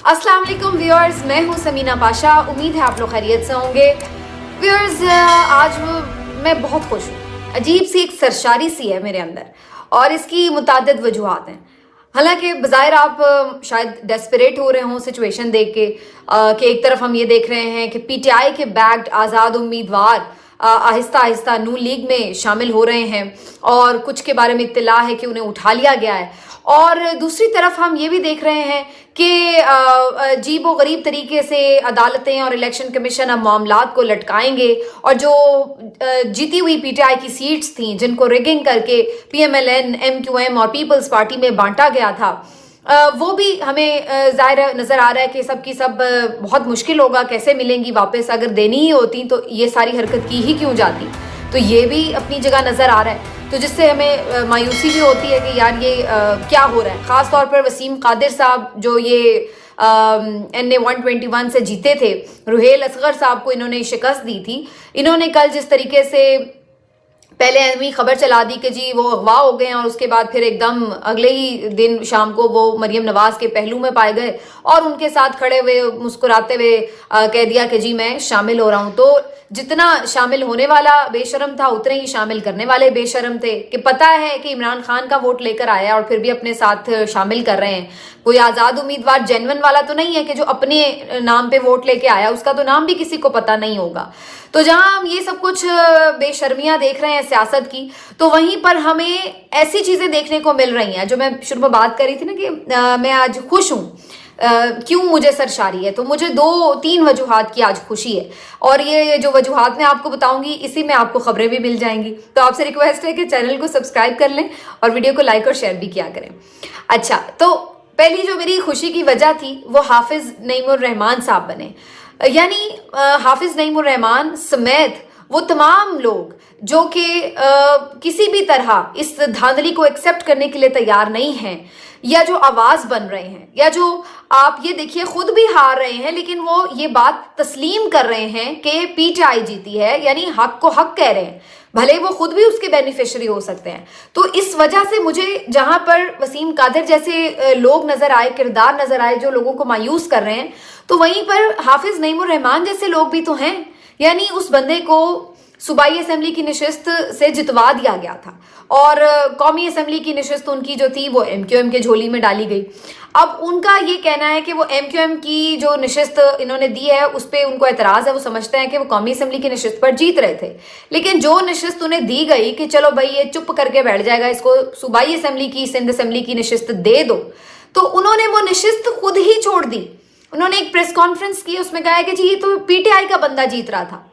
अस्सलाम वालेकुम व्यूअर्स, मैं हूं समीना पाशा। उम्मीद है आप लोग खैरियत से होंगे। व्यूअर्स, आज मैं बहुत खुश हूँ। अजीब सी एक सरशारी सी है मेरे अंदर और इसकी मुतादिद वजूहात हैं। हालांकि बज़ाहिर आप शायद डेस्परेट हो रहे हों सिचुएशन देख के कि एक तरफ हम ये देख रहे हैं कि पीटीआई के बैक्ड आज़ाद उम्मीदवार आहिस्ता आहिस्ता नून लीग में शामिल हो रहे हैं और कुछ के बारे में इत्तला है कि उन्हें उठा लिया गया है, और दूसरी तरफ हम ये भी देख रहे हैं कि अजीब व गरीब तरीके से अदालतें और इलेक्शन कमीशन अब मामलात को लटकाएंगे और जो जीती हुई पीटीआई की सीट्स थी जिनको रिगिंग करके पीएमएलएन, एमक्यूएम और पीपल्स पार्टी में बांटा गया था, वो भी हमें ज़ाहिर नज़र आ रहा है कि सब की सब बहुत मुश्किल होगा, कैसे मिलेंगी वापस। अगर देनी ही होती तो ये सारी हरकत की ही क्यों जाती। तो ये भी अपनी जगह नज़र आ रहा है, तो जिससे हमें मायूसी भी होती है कि यार ये क्या हो रहा है। ख़ास तौर पर वसीम कादिर साहब जो ये NA 121 से जीते थे, रुहेल असगर साहब को इन्होंने शिकस्त दी थी। इन्होंने कल जिस तरीके से पहले ऐसी खबर चला दी कि जी वो अगवा हो गए हैं और उसके बाद फिर एकदम अगले ही दिन शाम को वो मरियम नवाज के पहलू में पाए गए और उनके साथ खड़े हुए मुस्कुराते हुए कह दिया कि जी मैं शामिल हो रहा हूँ। तो जितना शामिल होने वाला बेशरम था उतने ही शामिल करने वाले बेशरम थे कि पता है कि इमरान खान का वोट लेकर आया और फिर भी अपने साथ शामिल कर रहे हैं। कोई आज़ाद उम्मीदवार जेन्युइन वाला तो नहीं है कि जो अपने नाम पे वोट लेके आया उसका तो नाम भी किसी को पता नहीं होगा। तो जहां हम ये सब कुछ बेशर्मियां देख रहे हैं सियासत की, तो वहीं पर हमें ऐसी चीजें देखने को मिल रही हैं जो मैं शुरू में बात कर रही थी ना कि मैं आज खुश हूँ। क्यों मुझे सरशारी है? तो मुझे 2-3 वजूहात की आज खुशी है, और ये जो वजूहात मैं आपको बताऊंगी इसी में आपको खबरें भी मिल जाएंगी। तो आपसे रिक्वेस्ट है कि चैनल को सब्सक्राइब कर लें और वीडियो को लाइक और शेयर भी किया करें। अच्छा, तो पहली जो मेरी खुशी की वजह थी वो हाफिज नईमुर रहमान साहब बने। यानी हाफिज नईमुर रहमान समेत वो तमाम लोग जो कि किसी भी तरह इस धांधली को एक्सेप्ट करने के लिए तैयार नहीं हैं, या जो आवाज बन रहे हैं, या जो आप ये देखिए खुद भी हार रहे हैं लेकिन वो ये बात तस्लीम कर रहे हैं कि पीटीआई जीती है, यानी हक को हक कह रहे हैं, भले वो खुद भी उसके बेनिफिशियरी हो सकते हैं। तो इस वजह से मुझे जहां पर वसीम कादिर जैसे लोग नजर आए, किरदार नजर आए जो लोगों को मायूस कर रहे हैं, तो वहीं पर हाफिज नईमुर रहमान जैसे लोग भी तो हैं। यानी उस बंदे को सूबाई असेंबली की नशिस्त से जितवा दिया गया था और कौमी असेंबली की नशिस्त उनकी जो थी वो एमक्यूएम के झोली में डाली गई। अब उनका ये कहना है कि वो एमक्यूएम की जो नशिस्त इन्होंने दी है उस पर उनको एतराज है। वो समझते हैं कि वो कौमी असेंबली की नशिस्त पर जीत रहे थे, लेकिन जो नशिस्त उन्हें दी गई कि चलो भाई ये चुप करके बैठ जाएगा, इसको सूबाई असेंबली की, सिंध असेंबली की नशिस्त दे दो, तो उन्होंने वो नशिस्त खुद ही छोड़ दी। उन्होंने एक प्रेस कॉन्फ्रेंस की, उसमें कहा कि जी ये तो पीटीआई का बंदा जीत रहा था,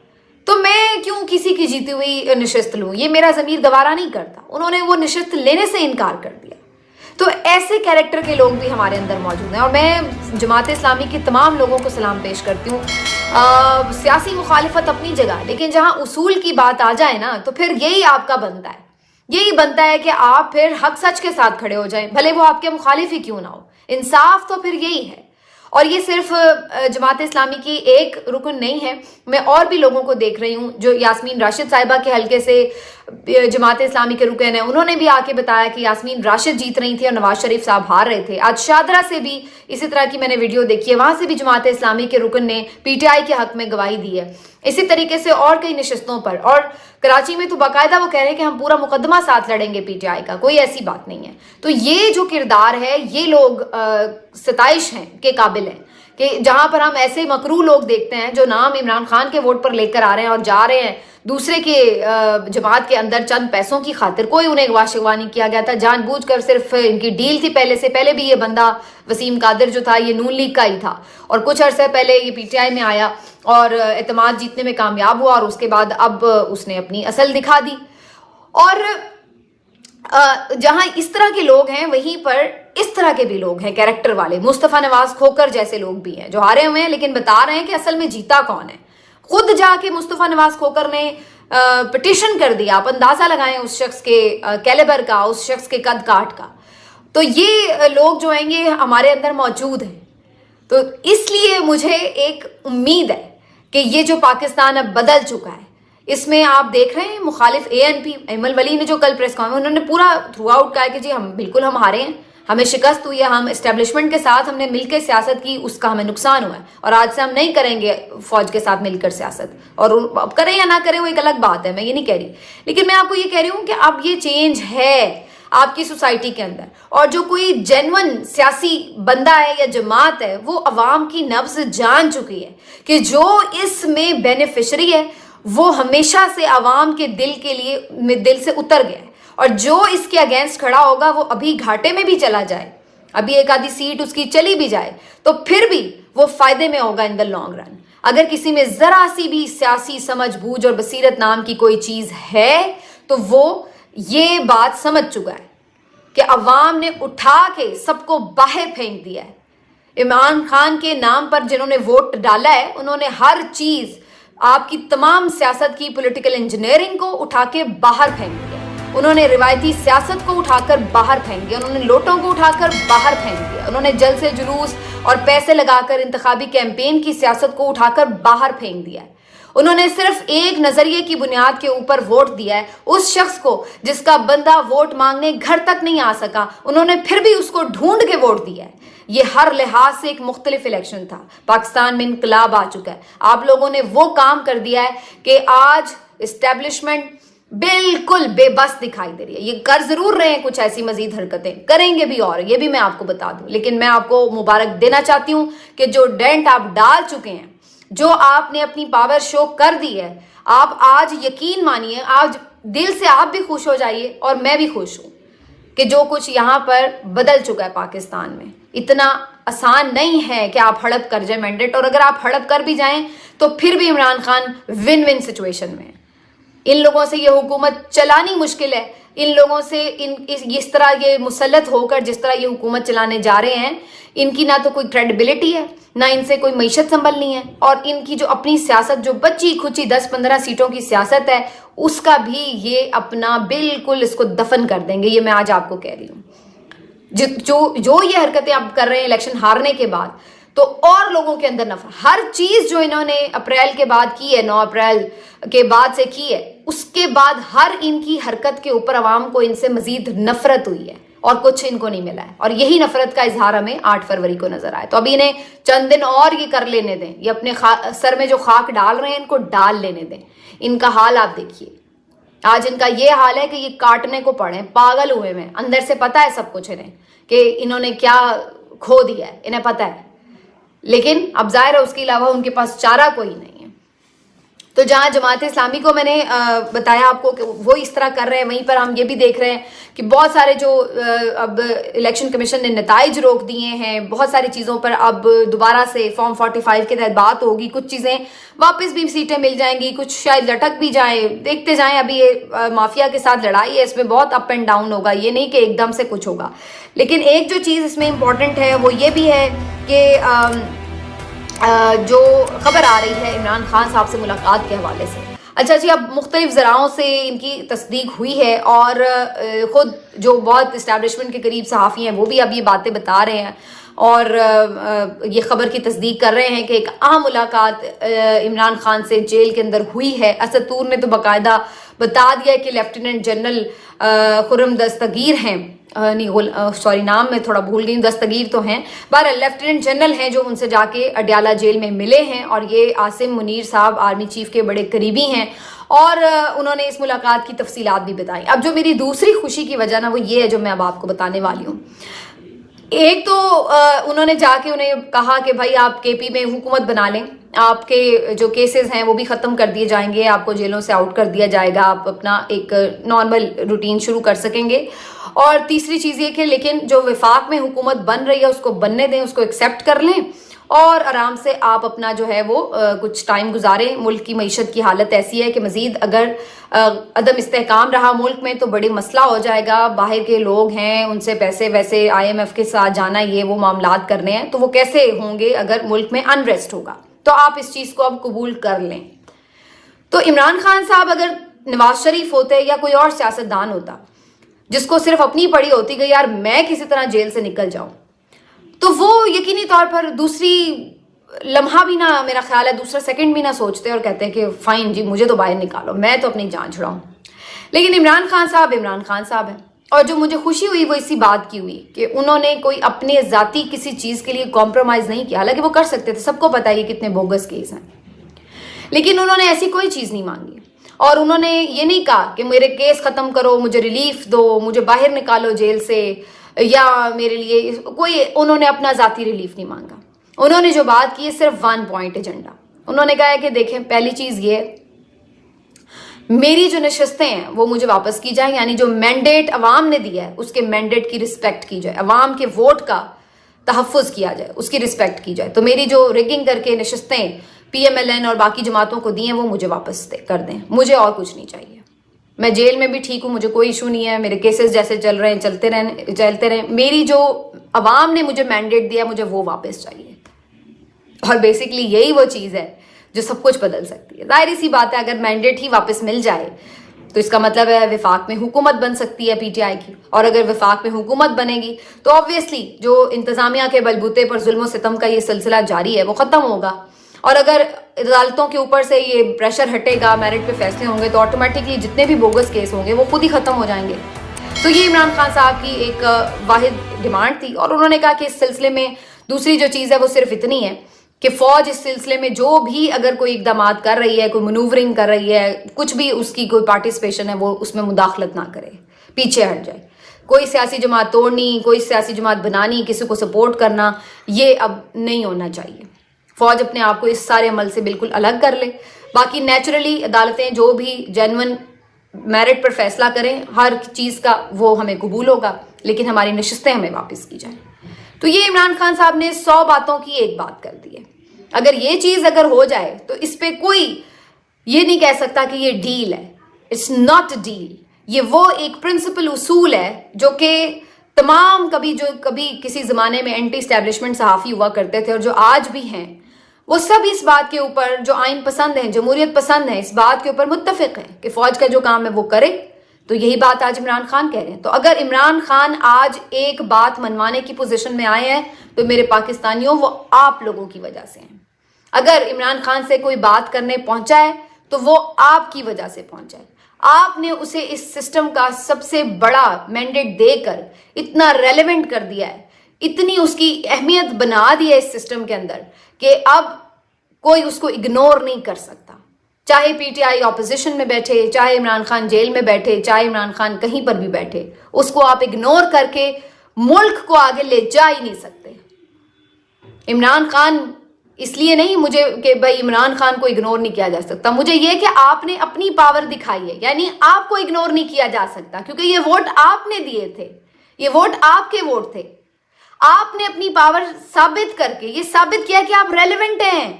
तो मैं क्यों किसी की जीती हुई नशिस्त लूं, ये मेरा ज़मीर गवारा नहीं करता। उन्होंने वो नशिस्त लेने से इनकार कर दिया। तो ऐसे कैरेक्टर के लोग भी हमारे अंदर मौजूद हैं और मैं जमात इस्लामी के तमाम लोगों को सलाम पेश करती हूँ। सियासी मुखालिफत अपनी जगह, लेकिन जहाँ उसूल की बात आ जाए ना तो फिर यही आपका बनता है, यही बनता है कि आप फिर हक सच के साथ खड़े हो जाएं, भले वो आपके मुखालिफ ही क्यों ना हो। इंसाफ तो फिर यही है। और ये सिर्फ जमात इस्लामी की एक रुकन नहीं है, मैं और भी लोगों को देख रही हूँ जो यास्मीन राशिद साहिबा के हलके से जमात इस्लामी के रुकन है, उन्होंने भी आके बताया कि यास्मीन राशिद जीत रही थी और नवाज शरीफ साहब हार रहे थे। आज शादरा से भी इसी तरह की मैंने वीडियो देखी है, वहां से भी जमात इस्लामी के रुकन ने पीटीआई के हक में गवाही दी है। इसी तरीके से और कई नशिस्तों पर, और कराची में तो बाकायदा वो कह रहे हैं कि हम पूरा मुकदमा साथ लड़ेंगे पीटीआई का, कोई ऐसी बात नहीं है। तो ये जो किरदार है, ये लोग सताइश हैं के काबिल हैं कि जहां पर हम ऐसे मकरू लोग देखते हैं जो नाम इमरान खान के वोट पर लेकर आ रहे हैं और जा रहे हैं दूसरे के जमात के अंदर चंद पैसों की खातिर। कोई उन्हें अगवा शिगवा नहीं किया गया था, जानबूझकर सिर्फ इनकी डील थी पहले से। पहले भी ये बंदा वसीम कादिर जो था ये नून लीग का ही था और कुछ अरसे पहले ये पीटीआई में आया और एतमाद जीतने में कामयाब हुआ और उसके बाद अब उसने अपनी असल दिखा दी। और जहां इस तरह के लोग हैं वहीं पर इस तरह के भी लोग हैं कैरेक्टर वाले, मुस्तफा नवाज खोकर जैसे लोग भी हैं जो हारे हुए हैं लेकिन बता रहे हैं कि असल में जीता कौन है। खुद जाके मुस्तफा नवाज खोकर ने पिटिशन कर दिया। आप अंदाजा लगाएं उस शख्स के कैलिबर का, उस शख्स के कद काट का। तो ये लोग जो हैं ये हमारे अंदर मौजूद हैं। तो इसलिए मुझे एक उम्मीद है कि ये जो पाकिस्तान अब बदल चुका है, इसमें आप देख रहे हैं मुखालिफ ANP अहमल वली ने जो कल प्रेस कॉन्फ्रेंस उन्होंने पूरा थ्रू आउट कहा कि जी हम बिल्कुल हम हारे हैं, ہمیں شکست ہوئی ہے, ہم اسٹیبلشمنٹ کے ساتھ ہم نے مل کے سیاست کی, اس کا ہمیں نقصان ہوا ہے, اور آج سے ہم نہیں کریں گے فوج کے ساتھ مل کر سیاست. اور اب کریں یا نہ کریں وہ ایک الگ بات ہے, میں یہ نہیں کہہ رہی, لیکن میں آپ کو یہ کہہ رہی ہوں کہ اب یہ چینج ہے آپ کی سوسائٹی کے اندر, اور جو کوئی جینون سیاسی بندہ ہے یا جماعت ہے وہ عوام کی نبض جان چکی ہے کہ جو اس میں بینیفیشری ہے وہ ہمیشہ سے عوام کے دل سے اتر گیا ہے, اور جو اس کے اگینسٹ کھڑا ہوگا وہ ابھی گھاٹے میں بھی چلا جائے, ابھی ایک آدھی سیٹ اس کی چلی بھی جائے تو پھر بھی وہ فائدے میں ہوگا ان دا لانگ رن. اگر کسی میں ذرا سی بھی سیاسی سمجھ بوجھ اور بصیرت نام کی کوئی چیز ہے تو وہ یہ بات سمجھ چکا ہے کہ عوام نے اٹھا کے سب کو باہر پھینک دیا ہے. عمران خان کے نام پر جنہوں نے ووٹ ڈالا ہے انہوں نے ہر چیز, آپ کی تمام سیاست کی پولیٹیکل انجینئرنگ کو اٹھا کے باہر پھینک دیا. انہوں نے روایتی سیاست کو اٹھا کر باہر پھینک دیا, انہوں نے لوٹوں کو اٹھا کر باہر پھینک دیا, انہوں نے جلسے جلوس اور پیسے لگا کر انتخابی کیمپین کی سیاست کو اٹھا کر باہر پھینک دیا ہے. انہوں نے صرف ایک نظریے کی بنیاد کے اوپر ووٹ دیا ہے اس شخص کو جس کا بندہ ووٹ مانگنے گھر تک نہیں آ سکا, انہوں نے پھر بھی اس کو ڈھونڈ کے ووٹ دیا ہے. یہ ہر لحاظ سے ایک مختلف الیکشن تھا. پاکستان میں انقلاب آ چکا ہے. آپ لوگوں نے وہ کام کر دیا ہے کہ آج اسٹیبلشمنٹ بالکل بے بس دکھائی دے رہی ہے. یہ کر ضرور رہے ہیں کچھ ایسی مزید حرکتیں, کریں گے بھی, اور یہ بھی میں آپ کو بتا دوں, لیکن میں آپ کو مبارک دینا چاہتی ہوں کہ جو ڈینٹ آپ ڈال چکے ہیں, جو آپ نے اپنی پاور شو کر دی ہے, آپ آج یقین مانیے, آج دل سے آپ بھی خوش ہو جائیے اور میں بھی خوش ہوں کہ جو کچھ یہاں پر بدل چکا ہے پاکستان میں. اتنا آسان نہیں ہے کہ آپ ہڑپ کر جائیں مینڈیٹ, اور اگر آپ ہڑپ کر بھی جائیں تو پھر بھی Imran Khan one one situation میں ہے. ان لوگوں سے یہ حکومت چلانی مشکل ہے. ان لوگوں سے اس طرح یہ مسلط ہو کر جس طرح یہ حکومت چلانے جا رہے ہیں, ان کی نہ تو کوئی کریڈیبلٹی ہے, نہ ان سے کوئی معیشت سنبھلنی ہے, اور ان کی جو اپنی سیاست جو بچی کھچی 10-15 سیٹوں کی سیاست ہے اس کا بھی یہ اپنا بالکل اس کو دفن کر دیں گے. یہ میں آج آپ کو کہہ رہی ہوں. جو یہ حرکتیں آپ کر رہے ہیں الیکشن ہارنے کے بعد, تو اور لوگوں کے اندر نفرت, ہر چیز جو انہوں نے اپریل کے بعد کی ہے, 9 اپریل کے بعد سے کی ہے, اس کے بعد ہر ان کی حرکت کے اوپر عوام کو ان سے مزید نفرت ہوئی ہے اور کچھ ان کو نہیں ملا ہے. اور یہی نفرت کا اظہار ہمیں 8 فروری کو نظر آئے. تو ابھی انہیں چند دن اور یہ کر لینے دیں, یہ اپنے سر میں جو خاک ڈال رہے ہیں ان کو ڈال لینے دیں. ان کا حال آپ دیکھیے, آج ان کا یہ حال ہے کہ یہ کاٹنے کو پڑے, پاگل ہوئے میں, اندر سے پتہ ہے سب کچھ انہیں کہ انہوں نے کیا کھو دیا ہے, انہیں پتہ ہے, لیکن اب ظاہر ہے اس کے علاوہ ان کے پاس چارہ کوئی نہیں ہے. تو جہاں جماعت اسلامی کو میں نے بتایا آپ کو کہ وہ اس طرح کر رہے ہیں, وہیں پر ہم یہ بھی دیکھ رہے ہیں کہ بہت سارے جو اب الیکشن کمیشن نے نتائج روک دیے ہیں, بہت ساری چیزوں پر اب دوبارہ سے فارم 45 کے تحت بات ہوگی, کچھ چیزیں واپس بھی سیٹیں مل جائیں گی, کچھ شاید لٹک بھی جائیں, دیکھتے جائیں. ابھی یہ مافیا کے ساتھ لڑائی ہے, اس میں بہت اپ اینڈ ڈاؤن ہوگا, یہ نہیں کہ ایک دم سے کچھ ہوگا. لیکن ایک جو چیز اس میں امپورٹنٹ ہے وہ یہ بھی ہے کہ جو خبر آ رہی ہے عمران خان صاحب سے ملاقات کے حوالے سے. اچھا جی, اب مختلف ذرائعوں سے ان کی تصدیق ہوئی ہے, اور خود جو بہت اسٹیبلشمنٹ کے قریب صحافی ہیں وہ بھی اب یہ باتیں بتا رہے ہیں اور یہ خبر کی تصدیق کر رہے ہیں کہ ایک اہم ملاقات عمران خان سے جیل کے اندر ہوئی ہے. اسد طور نے تو باقاعدہ بتا دیا کہ لیفٹیننٹ جنرل خرم دستگیر ہیں, نام میں تھوڑا بھول گئی, دستگیر تو ہیں, بہرحال لیفٹیننٹ جنرل ہیں جو ان سے جا کے اڈیالہ جیل میں ملے ہیں, اور یہ عاصم منیر صاحب آرمی چیف کے بڑے قریبی ہیں, اور انہوں نے اس ملاقات کی تفصیلات بھی بتائیں. اب جو میری دوسری خوشی کی وجہ نا وہ یہ ہے جو میں اب آپ کو بتانے والی ہوں. ایک تو انہوں نے جا کے انہیں کہا کہ بھائی آپ کے پی میں حکومت بنا لیں, آپ کے جو کیسز ہیں وہ بھی ختم کر دیے جائیں گے, آپ کو جیلوں سے آؤٹ کر دیا جائے گا, آپ اپنا ایک نارمل روٹین شروع کر سکیں گے. اور تیسری چیز یہ کہ لیکن جو وفاق میں حکومت بن رہی ہے اس کو بننے دیں, اس کو ایکسیپٹ کر لیں, اور آرام سے آپ اپنا جو ہے وہ کچھ ٹائم گزاریں. ملک کی معیشت کی حالت ایسی ہے کہ مزید اگر عدم استحکام رہا ملک میں تو بڑی مسئلہ ہو جائے گا. باہر کے لوگ ہیں, ان سے پیسے ویسے IMF کے ساتھ جانا, یہ وہ معاملات کرنے ہیں, تو وہ کیسے ہوں گے اگر ملک میں انریسٹ ہوگا. تو آپ اس چیز کو اب قبول کر لیں. تو عمران خان صاحب اگر نواز شریف ہوتے یا کوئی اور سیاستدان ہوتا جس کو صرف اپنی پڑی ہوتی کہ یار میں کسی طرح جیل سے نکل جاؤں, تو وہ یقینی طور پر دوسری لمحہ بھی نہ, میرا خیال ہے دوسرا سیکنڈ بھی نہ سوچتے اور کہتے ہیں کہ فائن جی مجھے تو باہر نکالو, میں تو اپنی جان چھڑاؤں. لیکن عمران خان صاحب ہیں, اور جو مجھے خوشی ہوئی وہ اسی بات کی ہوئی کہ انہوں نے کوئی اپنے ذاتی کسی چیز کے لیے کمپرومائز نہیں کیا، حالانکہ وہ کر سکتے تھے، سب کو پتا ہے یہ کتنے بوگس کیس ہیں، لیکن انہوں نے ایسی کوئی چیز نہیں مانگی، اور انہوں نے یہ نہیں کہا کہ میرے کیس ختم کرو، مجھے ریلیف دو، مجھے باہر نکالو جیل سے، یا میرے لیے کوئی، انہوں نے اپنا ذاتی ریلیف نہیں مانگا۔ انہوں نے جو بات کی ہے صرف 1 پوائنٹ ایجنڈا، انہوں نے کہا ہے کہ دیکھیں پہلی چیز یہ ہے میری جو نشستیں ہیں وہ مجھے واپس کی جائیں، یعنی جو مینڈیٹ عوام نے دیا ہے اس کے مینڈیٹ کی رسپیکٹ کی جائے، عوام کے ووٹ کا تحفظ کیا جائے، اس کی رسپیکٹ کی جائے۔ تو میری جو ریگنگ کر کے نشستیں پی ایم ایل این اور باقی جماعتوں کو دی ہیں وہ مجھے واپس کر دیں، مجھے اور کچھ نہیں چاہیے، میں جیل میں بھی ٹھیک ہوں، مجھے کوئی ایشو نہیں ہے، میرے کیسز جیسے چل رہے ہیں چلتے رہیں، میری جو عوام نے مجھے مینڈیٹ دیا مجھے وہ واپس چاہیے۔ اور بیسکلی یہی وہ چیز ہے جو سب کچھ بدل سکتی ہے۔ ظاہر سی بات ہے اگر مینڈیٹ ہی واپس مل جائے تو اس کا مطلب ہے وفاق میں حکومت بن سکتی ہے پی ٹی آئی کی، اور اگر وفاق میں حکومت بنے گی تو آبویسلی جو انتظامیہ کے بلبوتے پر ظلم و ستم کا یہ سلسلہ جاری ہے وہ ختم ہوگا، اور اگر عدالتوں کے اوپر سے یہ پریشر ہٹے گا، میرٹ پہ فیصلے ہوں گے تو آٹومیٹکلی جتنے بھی بوگس کیس ہوں گے وہ خود ہی ختم ہو جائیں گے۔ تو یہ عمران خان صاحب کی ایک واحد ڈیمانڈ تھی، اور انہوں نے کہا کہ اس سلسلے میں دوسری جو چیز ہے وہ صرف اتنی ہے کہ فوج اس سلسلے میں جو بھی اگر کوئی اقدامات کر رہی ہے، کوئی منوورنگ کر رہی ہے، کچھ بھی اس کی کوئی پارٹیسپیشن ہے وہ اس میں مداخلت نہ کرے، پیچھے ہٹ جائے۔ کوئی سیاسی جماعت توڑنی، کوئی سیاسی جماعت بنانی، کسی کو سپورٹ کرنا، یہ اب نہیں ہونا چاہیے۔ فوج اپنے آپ کو اس سارے عمل سے بالکل الگ کر لے، باقی نیچرلی عدالتیں جو بھی جینون میرٹ پر فیصلہ کریں ہر چیز کا وہ ہمیں قبول ہوگا، لیکن ہماری نشستیں ہمیں واپس کی جائیں۔ تو یہ عمران خان صاحب نے 100 باتوں کی ایک بات کر دی ہے۔ اگر یہ چیز اگر ہو جائے تو اس پہ کوئی یہ نہیں کہہ سکتا کہ یہ ڈیل ہے، اٹس ناٹ اے ڈیل، یہ وہ ایک پرنسپل اصول ہے جو کہ تمام کبھی کسی زمانے میں اینٹی اسٹیبلشمنٹ صحافی ہوا کرتے تھے اور جو آج بھی ہیں وہ سب اس بات کے اوپر، جو آئین پسند ہیں، جمہوریت پسند ہیں، اس بات کے اوپر متفق ہیں کہ فوج کا جو کام ہے وہ کرے۔ تو یہی بات آج عمران خان کہہ رہے ہیں۔ تو اگر عمران خان آج ایک بات منوانے کی پوزیشن میں آئے ہیں تو میرے پاکستانیوں وہ آپ لوگوں کی وجہ سے ہیں۔ اگر عمران خان سے کوئی بات کرنے پہنچا ہے تو وہ آپ کی وجہ سے پہنچا ہے، آپ نے اسے اس سسٹم کا سب سے بڑا مینڈیٹ دے کر اتنا ریلیونٹ کر دیا ہے، اتنی اس کی اہمیت بنا دی ہے اس سسٹم کے اندر کہ اب کوئی اس کو اگنور نہیں کر سکتا، چاہے پی ٹی آئی اپوزیشن میں بیٹھے، چاہے عمران خان جیل میں بیٹھے، چاہے عمران خان کہیں پر بھی بیٹھے، اس کو آپ اگنور کر کے ملک کو آگے لے جا ہی نہیں سکتے۔ عمران خان اس لیے نہیں مجھے کہ بھائی عمران خان کو اگنور نہیں کیا جا سکتا، مجھے یہ کہ آپ نے اپنی پاور دکھائی ہے، یعنی آپ کو اگنور نہیں کیا جا سکتا کیونکہ یہ ووٹ آپ نے دیے تھے، یہ ووٹ آپ کے ووٹ تھے، آپ نے اپنی پاور ثابت کر کے یہ ثابت کیا کہ آپ ریلیونٹ ہیں،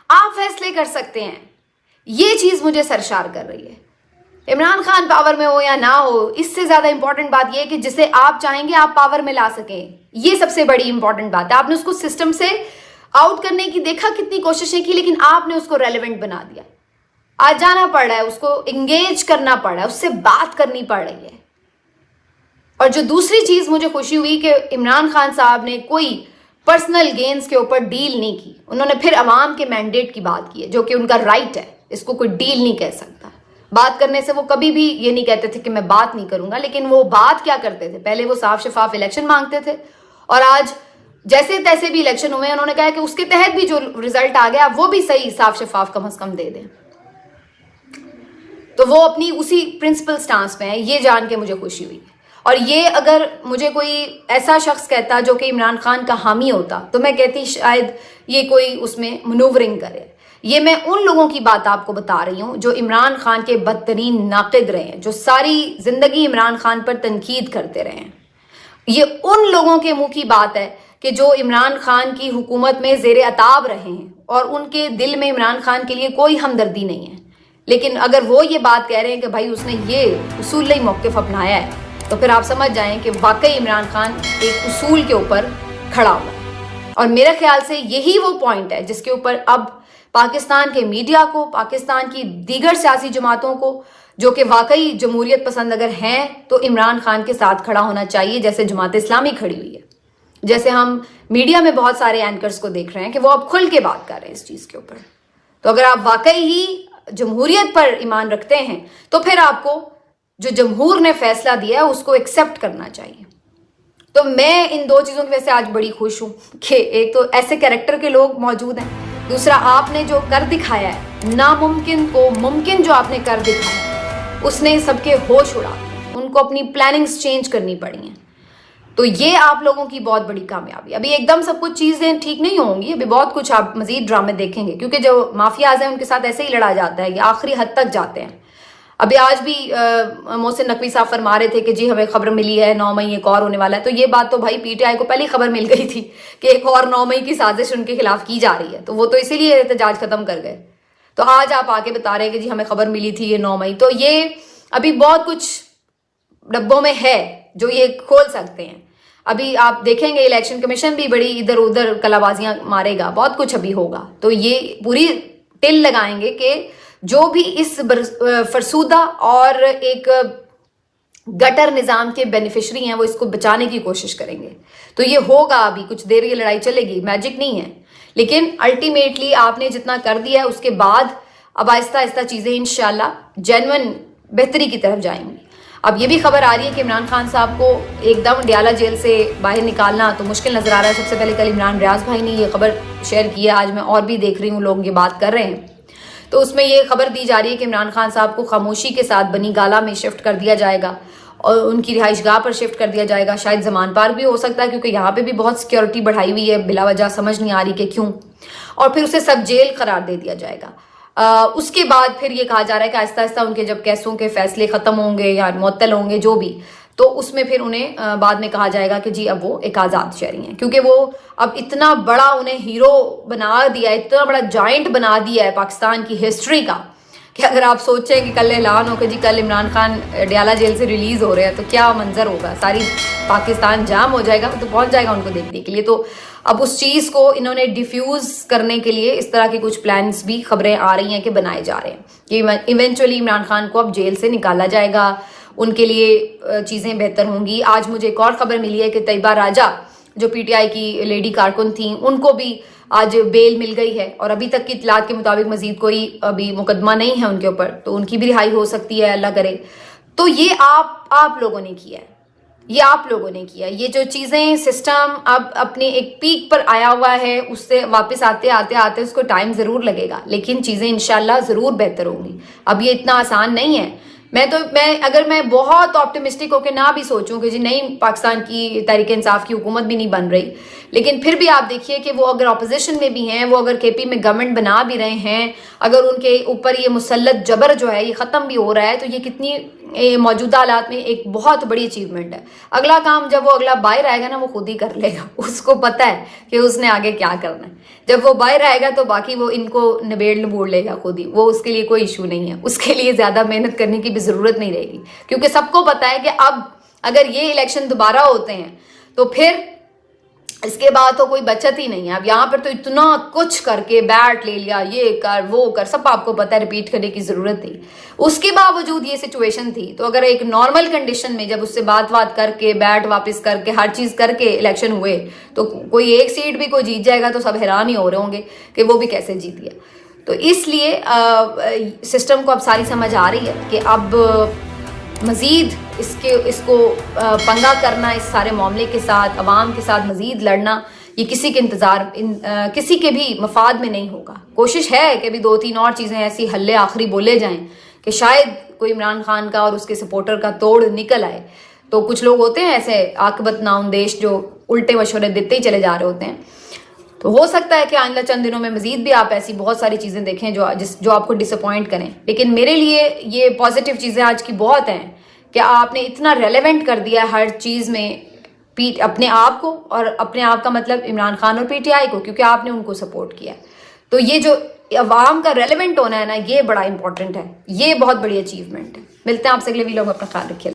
آپ فیصلے کر سکتے ہیں۔ یہ چیز مجھے سرشار کر رہی ہے۔ عمران خان پاور میں ہو یا نہ ہو، اس سے زیادہ امپورٹنٹ بات یہ ہے کہ جسے آپ چاہیں گے آپ پاور میں لا سکیں، یہ سب سے بڑی امپورٹنٹ بات ہے۔ آپ نے اس کو سسٹم سے آؤٹ کرنے کی دیکھا کتنی کوششیں کی، لیکن آپ نے اس کو ریلیونٹ بنا دیا۔ آج جانا پڑ رہا ہے، اس کو انگیج کرنا پڑ رہا ہے، اس سے بات کرنی پڑ رہی ہے۔ اور جو دوسری چیز مجھے خوشی ہوئی کہ عمران خان صاحب نے کوئی پرسنل گینز کے اوپر ڈیل نہیں کی، انہوں نے پھر عوام کے مینڈیٹ کی بات کی ہے جو کہ ان کا رائٹ ہے، اس کو کوئی ڈیل نہیں کہہ سکتا۔ بات کرنے سے وہ کبھی بھی یہ نہیں کہتے تھے کہ میں بات نہیں کروں گا، لیکن وہ بات کیا کرتے تھے؟ پہلے وہ صاف شفاف الیکشن مانگتے تھے، اور آج جیسے تیسے بھی الیکشن ہوئے انہوں نے کہا کہ اس کے تحت بھی جو رزلٹ آ گیا وہ بھی صحیح صاف شفاف کم از کم دے دیں۔ تو وہ اپنی اسی پرنسپل سٹانس میں ہے، یہ جان کے مجھے خوشی ہوئی۔ اور یہ اگر مجھے کوئی ایسا شخص کہتا جو کہ عمران خان کا حامی ہوتا تو میں کہتی شاید یہ کوئی اس میں منورنگ کرے۔ یہ میں ان لوگوں کی بات آپ کو بتا رہی ہوں جو عمران خان کے بدترین ناقد رہے ہیں، جو ساری زندگی عمران خان پر تنقید کرتے رہے ہیں۔ یہ ان لوگوں کے منہ کی بات ہے کہ جو عمران خان کی حکومت میں زیر عتاب رہے ہیں اور ان کے دل میں عمران خان کے لیے کوئی ہمدردی نہیں ہے، لیکن اگر وہ یہ بات کہہ رہے ہیں کہ بھائی اس نے یہ اصولی موقف اپنایا ہے تو پھر آپ سمجھ جائیں کہ واقعی عمران خان ایک اصول کے اوپر کھڑا ہوا ہے۔ اور میرے خیال سے یہی وہ پوائنٹ ہے جس کے اوپر اب پاکستان کے میڈیا کو، پاکستان کی دیگر سیاسی جماعتوں کو جو کہ واقعی جمہوریت پسند اگر ہیں تو عمران خان کے ساتھ کھڑا ہونا چاہیے، جیسے جماعت اسلامی کھڑی ہوئی ہے، جیسے ہم میڈیا میں بہت سارے اینکرز کو دیکھ رہے ہیں کہ وہ اب کھل کے بات کر رہے ہیں اس چیز کے اوپر۔ تو اگر آپ واقعی ہی جمہوریت پر ایمان رکھتے ہیں تو پھر آپ کو जो जमहूर ने फैसला दिया है उसको एक्सेप्ट करना चाहिए। तो मैं इन दो चीज़ों की वजह से आज बड़ी खुश हूँ कि एक तो ऐसे कैरेक्टर के लोग मौजूद हैं, दूसरा आपने जो कर दिखाया है, नामुमकिन को मुमकिन जो आपने कर दिखाया, उसने सबके होश उड़ा दिए, उनको अपनी प्लानिंग्स चेंज करनी पड़ी हैं। तो ये आप लोगों की बहुत बड़ी कामयाबी। अभी एकदम सब कुछ चीज़ें ठीक नहीं होंगी, अभी बहुत कुछ आप मजीद ड्रामे देखेंगे, क्योंकि जो माफियाज हैं उनके साथ ऐसे ही लड़ा जाता है, ये आखिरी हद तक जाते हैं। अभी आज भी मोहसिन नकवी साहब फरमा रहे थे कि जी हमें खबर मिली है 9 मई एक और होने वाला है। तो ये बात तो भाई पीटीआई को पहले खबर मिल गई थी कि एक और 9 मई की साजिश उनके खिलाफ की जा रही है, तो वो तो इसीलिए एहतजाज खत्म कर गए। तो आज आप आके बता रहे हैं कि जी हमें खबर मिली थी ये 9 मई। तो ये अभी बहुत कुछ डब्बों में है जो ये खोल सकते हैं। अभी आप देखेंगे इलेक्शन कमीशन भी बड़ी इधर उधर कलाबाजियां मारेगा, बहुत कुछ अभी होगा। तो ये पूरी टिल लगाएंगे कि जो भी इस फरसूदा और एक गटर निज़ाम के बेनिफिशरी हैं वो इसको बचाने की कोशिश करेंगे। तो ये होगा, अभी कुछ देर ये लड़ाई चलेगी, मैजिक नहीं है, लेकिन अल्टीमेटली आपने जितना कर दिया है उसके बाद अब आहिस्ता आहिस्ता चीज़ें इंशाल्लाह जेन्युइन बेहतरी की तरफ जाएंगी। अब ये भी खबर आ रही है कि इमरान खान साहब को एकदम डियाला जेल से बाहर निकालना तो मुश्किल नज़र आ रहा है। सबसे पहले कल इमरान रियाज भाई ने ये खबर शेयर की है, आज मैं और भी देख रही हूँ लोग ये बात कर रहे हैं। तो उसमें ये खबर दी जा रही है कि इमरान खान साहब को खामोशी के साथ बनी गाला में शिफ्ट कर दिया जाएगा और उनकी रिहाइशगाह पर शिफ्ट कर दिया जाएगा। शायद जमान पार्क भी हो सकता है, क्योंकि यहाँ पे भी बहुत सिक्योरिटी बढ़ाई हुई है, बिला वजह समझ नहीं आ रही कि क्यों। और फिर उसे सब जेल करार दे दिया जाएगा। उसके बाद फिर ये कहा जा रहा है कि आहिस्ता आहिस्ता उनके जब केसों के फैसले खत्म होंगे या मुअत्तल होंगे जो भी, तो उसमें फिर उन्हें बाद में कहा जाएगा कि जी अब वो एक आज़ाद शहरी हैं, क्योंकि वो अब इतना बड़ा उन्हें हीरो बना दिया है, इतना बड़ा जाइंट बना दिया है पाकिस्तान की हिस्ट्री का, कि अगर आप सोचें कि कल ऐलान हो कि जी कल इमरान खान डियाला जेल से रिलीज़ हो रहे हैं तो क्या मंजर होगा, सारी पाकिस्तान जाम हो जाएगा, तो पहुंच जाएगा उनको देखने के लिए। तो अब उस चीज़ को इन्होंने डिफ्यूज़ करने के लिए इस तरह की कुछ प्लान्स भी खबरें आ रही हैं कि बनाए जा रहे हैं कि इवेंचुअली इमरान खान को अब जेल से निकाला जाएगा, उनके लिए चीज़ें बेहतर होंगी। आज मुझे एक और खबर मिली है कि तैयबा राजा जो पीटीआई की लेडी कारकुन थी, उनको भी आज बेल मिल गई है और अभी तक की इतलात के मुताबिक मजीद कोई अभी मुकदमा नहीं है उनके ऊपर, तो उनकी भी रिहाई हो सकती है, अल्लाह करे। तो ये आप लोगों ने किया है, ये आप लोगों ने किया। ये जो चीज़ें सिस्टम अब अपने एक पीक पर आया हुआ है, उससे वापस आते आते आते उसको टाइम ज़रूर लगेगा, लेकिन चीज़ें इंशाल्लाह ज़रूर बेहतर होंगी। अब ये इतना आसान नहीं है। अगर मैं बहुत ऑप्टिमिस्टिक होकर ना भी सोचूं कि जी नहीं पाकिस्तान की तहरीक इंसाफ की हुकूमत भी नहीं बन रही, लेकिन फिर भी आप देखिए कि वो अगर अपोजिशन में भी हैं, वो अगर केपी में गवर्नमेंट बना भी रहे हैं, अगर उनके ऊपर ये मुसल्लत जबर जो है ये ख़त्म भी हो रहा है, तो ये कितनी मौजूदा हालात में एक बहुत बड़ी अचीवमेंट है। अगला काम जब वो अगला बाहर आएगा ना वो खुद ही कर लेगा, उसको पता है कि उसने आगे क्या करना है। जब वो बाहर आएगा तो बाकी वो इनको निबेड़ लेगा खुद ही, वो उसके लिए कोई इशू नहीं है, उसके लिए ज़्यादा मेहनत करने की भी ज़रूरत नहीं रहेगी, क्योंकि सबको पता है कि अब अगर ये इलेक्शन दोबारा होते हैं तो फिर इसके बाद तो कोई बचत ही नहीं है। अब यहाँ पर तो इतना कुछ करके बैट ले लिया, ये कर वो कर, सब आपको पता है, रिपीट करने की ज़रूरत थी। उसके बावजूद ये सिचुएशन थी, तो अगर एक नॉर्मल कंडीशन में जब उससे बात करके बैट वापस करके हर चीज़ करके इलेक्शन हुए, तो कोई एक सीट भी कोई जीत जाएगा तो सब हैरान ही हो रहे होंगे कि वो भी कैसे जीत गया। तो इसलिए सिस्टम को अब सारी समझ आ रही है कि अब मज़ीद इसको पंगा करना, इस सारे मामले के साथ अवाम के साथ मज़ीद लड़ना, ये किसी के किसी के भी मफाद में नहीं होगा। कोशिश है कि भी 2-3 और चीज़ें ऐसी हल्ले आखिरी बोले जाएं कि शायद कोई इमरान खान का और उसके सपोर्टर का तोड़ निकल आए। तो कुछ लोग होते हैं ऐसे आकबत नाउंदेश जो उल्टे मशवरे देते ही चले जा रहे होते हैं। तो हो सकता है कि आइंदा चंद दिनों में मजीद भी आप ऐसी बहुत सारी चीज़ें देखें जो आपको डिसअपॉइंट करें, लेकिन मेरे लिए ये पॉजिटिव चीज़ें आज की बहुत हैं कि आपने इतना रेलेवेंट कर दिया हर चीज़ में अपने आप को, और अपने आप का मतलब इमरान खान और पीटीआई को, क्योंकि आपने उनको सपोर्ट किया। तो ये जो अवाम का रेलेवेंट होना है ना, ये बड़ा इंपॉर्टेंट है, ये बहुत बड़ी अचीवमेंट है। मिलते हैं आपसे अगले वीडियो में, अपना ख्याल रखिए।